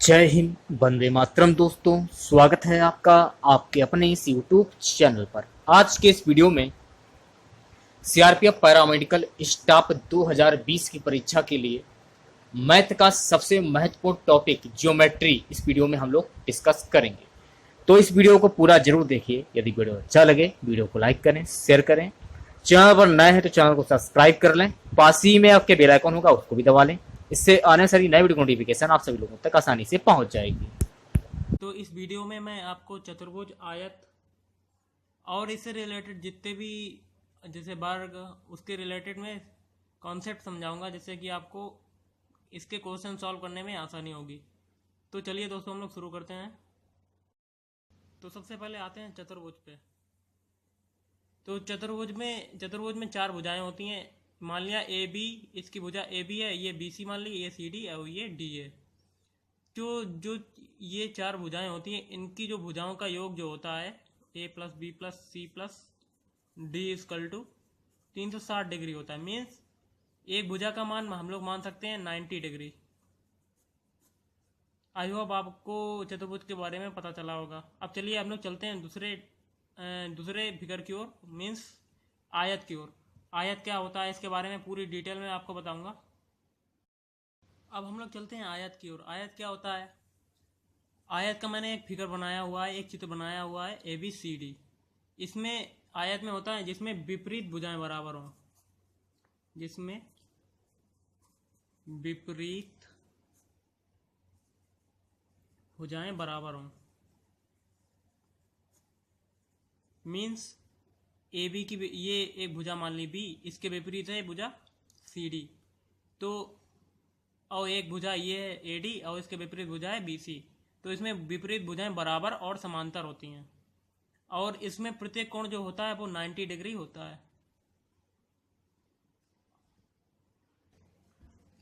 जय हिंद, वंदे मातरम। दोस्तों, स्वागत है आपका आपके अपने इस यूट्यूब चैनल पर। आज के इस वीडियो में सीआरपीएफ पैरामेडिकल स्टाफ 2020 की परीक्षा के लिए मैथ का सबसे महत्वपूर्ण टॉपिक ज्योमेट्री इस वीडियो में हम लोग डिस्कस करेंगे। तो इस वीडियो को पूरा जरूर देखिए। यदि वीडियो अच्छा लगे वीडियो को लाइक करें, शेयर करें। चैनल पर नए हैं तो चैनल को सब्सक्राइब कर लें। पास ही में आपके बेल आइकन होगा, उसको भी दबा लें। इससे आने सारी नई वीडियो नोटिफिकेशन आप सभी लोगों तक आसानी से पहुंच जाएगी। तो इस वीडियो में मैं आपको चतुर्भुज, आयत और इससे रिलेटेड जितने भी जैसे वर्ग उसके रिलेटेड में कॉन्सेप्ट समझाऊंगा, जिससे कि आपको इसके क्वेश्चन सॉल्व करने में आसानी होगी। तो चलिए दोस्तों, हम लोग शुरू करते हैं। तो सबसे पहले आते हैं चतुर्भुज पे। तो चतुर्भुज में चार भुजाएं होती हैं। मान लिया ए बी, इसकी भुजा ए बी है, ये बी सी मान ली, ये सी डी और ये डी है। जो जो ये चार भुजाएं होती हैं, इनकी जो भुजाओं का योग जो होता है A plus B plus C plus D equal to 360 degree होता है। मीन्स एक भुजा का मान हम लोग मान सकते हैं 90 डिग्री। आई होप आपको चतुर्भुज के बारे में पता चला होगा। अब चलिए हम लोग चलते हैं दूसरे फिगर की ओर, मीन्स आयत की ओर। आयत क्या होता है इसके बारे में पूरी डिटेल में आपको बताऊंगा। अब हम लोग चलते हैं आयत की ओर। आयत क्या होता है? आयत का मैंने एक फिगर बनाया हुआ है, एक चित्र बनाया हुआ है ए बी सी डी। इसमें आयत में होता है जिसमें विपरीत भुजाएं बराबर हों, जिसमें विपरीत भुजाएं बराबर हों। मीन्स ए बी की ये एक भुजा मान ली बी, इसके विपरीत है भुजा सी डी। तो और एक भुजा ये है ए डी और इसके विपरीत भुजा है बी सी। तो इसमें विपरीत भुजाएं बराबर और समांतर होती हैं, और इसमें प्रत्येक कोण जो होता है वो 90 डिग्री होता है।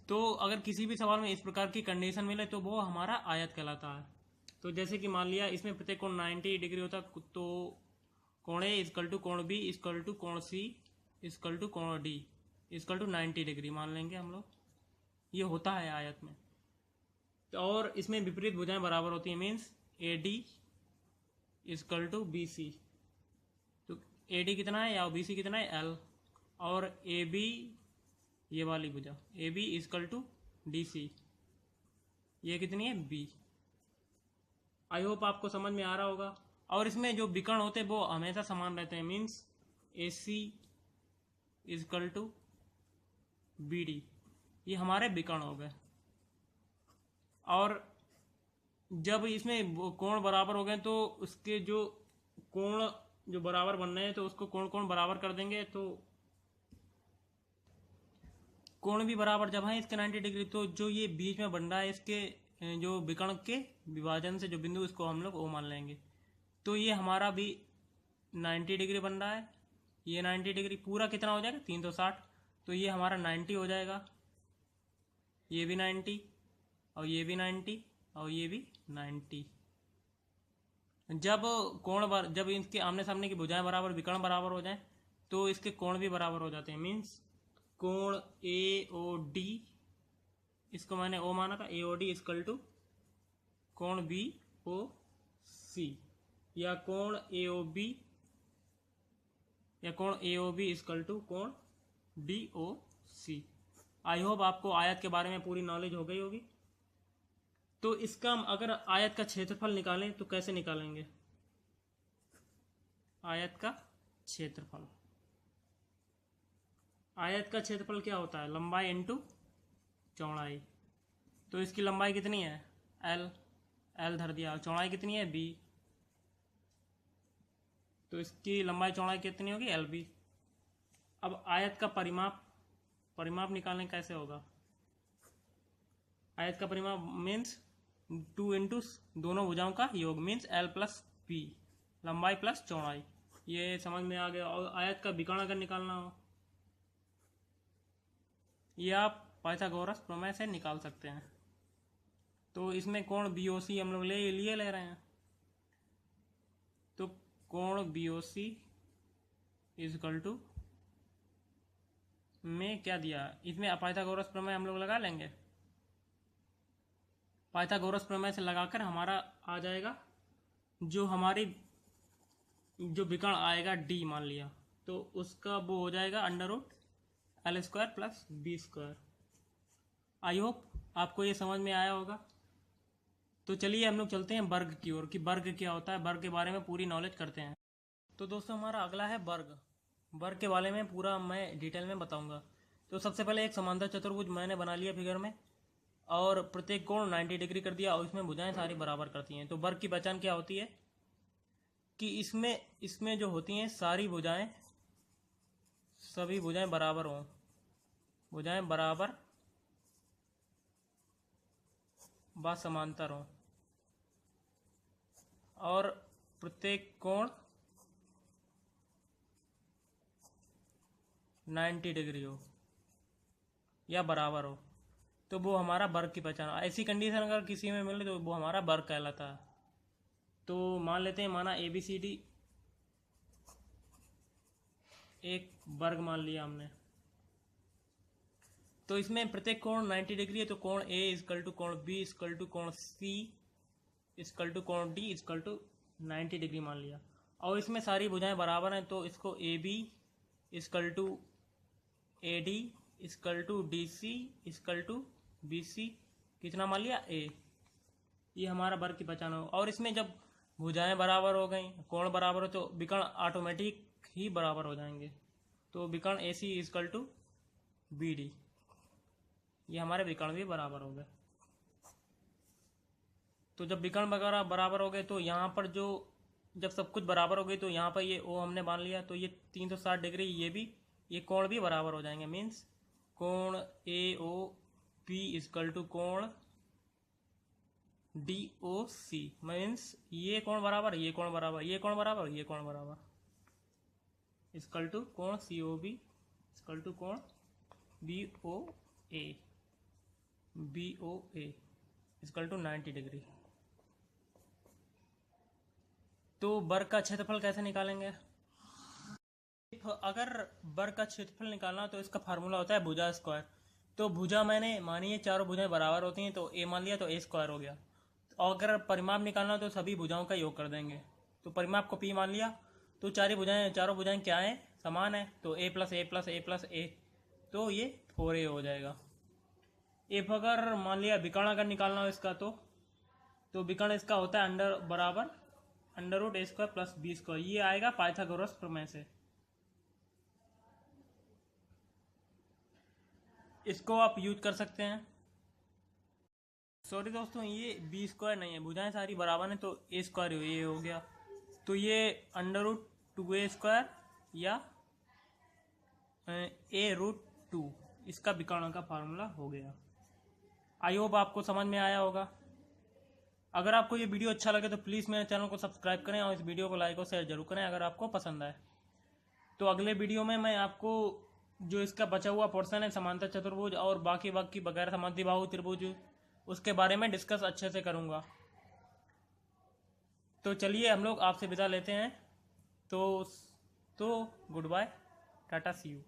तो अगर किसी भी सवाल में इस प्रकार की कंडीशन मिले तो वो हमारा आयत कहलाता है। तो जैसे कि मान लिया इसमें प्रत्येक कोण 90 डिग्री होता है, तो कोण ए इजकल टू कोण बी इजकल टू कोण सी इजकल टू कोण डी इजकल टू 90 डिग्री मान लेंगे हम लोग। ये होता है आयत में। तो और इसमें विपरीत भुजाएं बराबर होती हैं। Means A D equal to B C. तो ए डी कितना है या बी सी कितना है एल, और ए बी ये वाली भुजा A B equal to D C, ये कितनी है बी। आई होप आपको समझ में आ रहा होगा। और इसमें जो विकर्ण होते हैं वो हमेशा समान रहते हैं। Means A C equal to B D, ये हमारे विकर्ण हो गए। और जब इसमें कोण बराबर हो गए तो उसके जो कोण जो बराबर बन रहे हैं तो उसको कोण कोण बराबर कर देंगे। तो कोण भी बराबर जब है इसके 90 डिग्री, तो जो ये बीच में बन रहा है इसके जो विकर्ण के विभाजन से जो बिंदु, इसको हम लोग ओ मान लेंगे। तो ये हमारा भी 90 डिग्री बन रहा है। ये 90 डिग्री पूरा कितना हो जाएगा 360। तो ये हमारा 90 हो जाएगा, ये भी 90 और ये भी 90 और ये भी 90। जब इनके आमने सामने की भुजाएं बराबर विकर्ण बराबर हो जाएं तो इसके कोण भी बराबर हो जाते हैं। मीन्स कोण ए ओ डी, इसको मैंने ओ माना था, A O D equal to कोण बी ओ सी, या कोण A O B equal to कोण D O C. I hope आपको आयत के बारे में पूरी नॉलेज हो गई होगी। तो इसका हम अगर आयत का क्षेत्रफल निकालें तो कैसे निकालेंगे? आयत का क्षेत्रफल क्या होता है? लंबाई इंटू चौड़ाई। तो इसकी लंबाई कितनी है एल धर दिया, चौड़ाई कितनी है बी, तो इसकी लंबाई चौड़ाई कितनी होगी एल बी। अब आयत का परिमाप निकालने कैसे होगा? आयत का परिमाप मीन्स 2 इंटू दोनों भुजाओं का योग, मीन्स एल प्लस बी, लंबाई प्लस चौड़ाई। ये समझ में आ गया। और आयत का विकर्ण अगर निकालना हो, ये आप पाइथागोरस प्रमेय से निकाल सकते हैं। तो इसमें कोण बी ओ सी हम लोग ले रहे हैं। तो कोण B O C equal to में क्या दिया, इसमें पाइथागोरस प्रमेय हम लोग लगा लेंगे। पाइथागोरस प्रमेय से लगाकर हमारा आ जाएगा जो हमारी जो विकर्ण आएगा डी मान लिया, तो उसका वो हो जाएगा under root L square plus B square. I hope आपको ये समझ में आया होगा। तो चलिए हम लोग चलते हैं वर्ग की ओर कि वर्ग क्या होता है, वर्ग के बारे में पूरी नॉलेज करते हैं। तो दोस्तों हमारा अगला है वर्ग। वर्ग के बारे में पूरा मैं डिटेल में बताऊंगा। तो सबसे पहले एक समांतर चतुर्भुज मैंने बना लिया फिगर में, और प्रत्येक कोण 90 डिग्री कर दिया, और इसमें भुजाएं सारी बराबर करती हैं। तो वर्ग की पहचान क्या होती है कि इसमें जो होती हैं सारी भुजाएं, सभी भुजाएं बराबर हों, भुजाएं बराबर व समांतर हों, और प्रत्येक कोण 90 डिग्री हो या बराबर हो, तो वो हमारा वर्ग की पहचान। ऐसी कंडीशन अगर किसी में मिले तो वो हमारा वर्ग कहलाता है। तो मान लेते हैं, माना ABCD एक वर्ग मान लिया हमने, तो इसमें प्रत्येक कोण 90 डिग्री है, तो कोण A इक्वल टू कोण B इक्वल टू कोण C इक्वल टू कोण D इक्वल टू 90 डिग्री मान लिया, और इसमें सारी भुजाएं बराबर हैं, तो इसको AB equal to AD equal to DC equal to BC कितना मान लिया A। ये हमारा वर्ग की पहचान हो। और इसमें जब भुजाएं बराबर हो गई, कोण बराबर हो, तो विकर्ण ऑटोमेटिक ही बराबर हो जाएंगे। तो विकर्ण AC इक्वल टू BD, ये हमारे विकर्ण भी बराबर हो गए। तो जब विकर्ण वगैरह बराबर हो गए, तो यहाँ पर जो जब सब कुछ बराबर हो गई, तो यहाँ पर ये O हमने मान लिया, तो ये 360 डिग्री ये कोण भी बराबर हो जाएंगे। मीन्स कोण AOP इक्वल टू कोण DOC, मीन्स ये कोण बराबर, ये कोण बराबर, ये कोण बराबर, ये कोण बराबर, इक्वल टू कोण COB इक्वल टू कोण BOA इक्वल टू 90 डिग्री। तो वर्ग का क्षेत्रफल कैसे निकालेंगे? अगर वर्ग का क्षेत्रफल निकालना हो तो इसका फार्मूला होता है भुजा स्क्वायर। तो भुजा मैंने मानी है चारों भुजाएं बराबर होती हैं, तो A मान लिया, तो A स्क्वायर हो गया। और अगर परिमाप निकालना हो तो सभी भुजाओं का योग कर देंगे। तो परिमाप को P मान लिया, तो चारों भुजाएं क्या हैं, समान है, तो A plus A plus A plus A, तो ये 4A हो जाएगा। F अगर मान लिया विकर्ण अगर निकालना हो इसका, तो विकर्ण इसका होता है under root A square plus B square, ये आएगा पाइथागोरस प्रमेय से। इसको आप यूज कर सकते हैं। सॉरी दोस्तों, ये B स्क्वायर नहीं है, भुजाएं सारी बराबर हैं, तो A स्क्वायर ये हो गया। तो ये अंडर रूट 2A स्क्वायर या A√2 इसका विकर्ण का फार्मूला हो गया। आई होप आपको समझ में आया होगा। अगर आपको ये वीडियो अच्छा लगे तो प्लीज़ मेरे चैनल को सब्सक्राइब करें और इस वीडियो को लाइक और शेयर जरूर करें अगर आपको पसंद आए। तो अगले वीडियो में मैं आपको जो इसका बचा हुआ पोर्शन है समांतर चतुर्भुज और बाकी वगैरह समद्विबाहु त्रिभुज, उसके बारे में डिस्कस अच्छे से करूँगा। तो चलिए हम लोग आपसे विदा लेते हैं। तो goodbye, tata, see you.